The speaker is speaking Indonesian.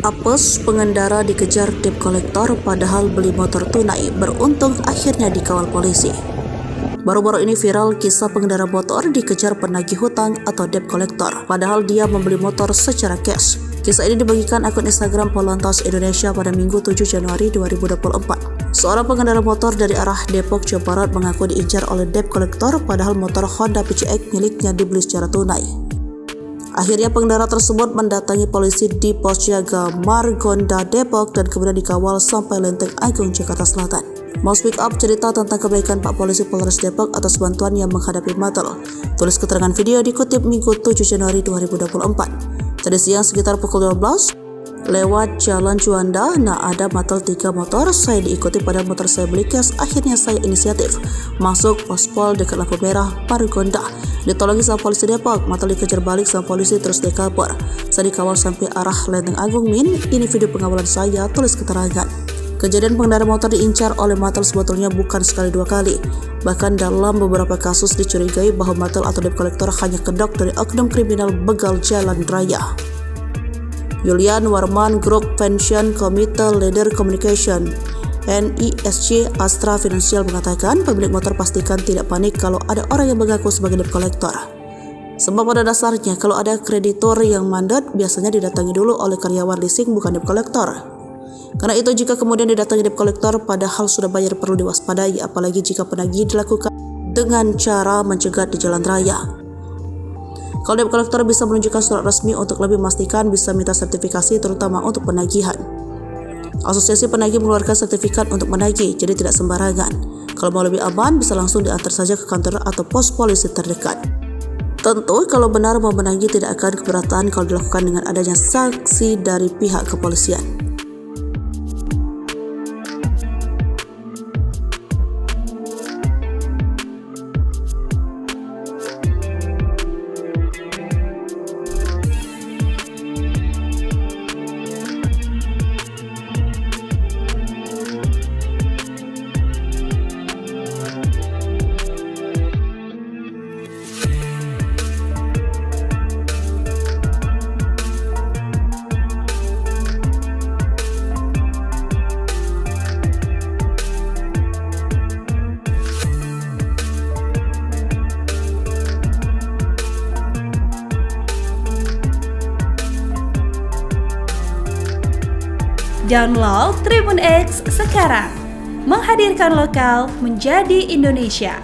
Apes, pengendara dikejar debt collector padahal beli motor tunai, beruntung akhirnya dikawal polisi. Baru-baru ini viral kisah pengendara motor dikejar penagih hutang atau debt collector padahal dia membeli motor secara cash. Kisah ini dibagikan akun Instagram Polantas Indonesia pada Minggu 7 Januari 2024. Seorang pengendara motor dari arah Depok, Jawa Barat mengaku diincar oleh debt collector padahal motor Honda PCX miliknya dibeli secara tunai. Akhirnya pengendara tersebut mendatangi polisi di pos jaga Margonda Depok dan kemudian dikawal sampai Lenteng Agung, Jakarta Selatan. Mau speak up cerita tentang kebaikan Pak Polisi Polres Depok atas bantuan yang menghadapi Matel. Tulis keterangan video dikutip Minggu 7 Januari 2024. Tadi siang sekitar pukul 12, lewat Jalan Juanda, ada Matel 3 motor, saya diikuti pada motor saya beli cash. Akhirnya saya inisiatif masuk pospol dekat lampu merah Margonda. Ditolongi sama polisi Depok, Matel dikejar balik sama polisi terus dia kabur. Saya dikawal sampai arah Lenteng Agung Min. Ini video pengawalan saya, tulis keterangan. Kejadian pengendara motor diincar oleh Matel sebetulnya bukan sekali dua kali. Bahkan dalam beberapa kasus dicurigai bahwa Matel atau debt collector hanya kedok dari oknum kriminal begal jalan raya. Julian Warman, Group Pension Committee Leader Communication NISC Astra Financial mengatakan pemilik motor pastikan tidak panik kalau ada orang yang mengaku sebagai debt collector. Sebab pada dasarnya kalau ada kreditor yang mandat biasanya didatangi dulu oleh karyawan leasing bukan debt collector. Karena itu jika kemudian didatangi debt collector padahal sudah bayar perlu diwaspadai, apalagi jika penagih dilakukan dengan cara mencegat di jalan raya. Kalau debt collector bisa menunjukkan surat resmi untuk lebih memastikan bisa minta sertifikasi terutama untuk penagihan. Asosiasi penagih mengeluarkan sertifikat untuk menagih, jadi tidak sembarangan. Kalau mau lebih aman bisa langsung diantar saja ke kantor atau pos polisi terdekat. Tentu kalau benar mau menagih tidak akan keberatan kalau dilakukan dengan adanya saksi dari pihak kepolisian. Download Tribun X sekarang, menghadirkan lokal menjadi Indonesia.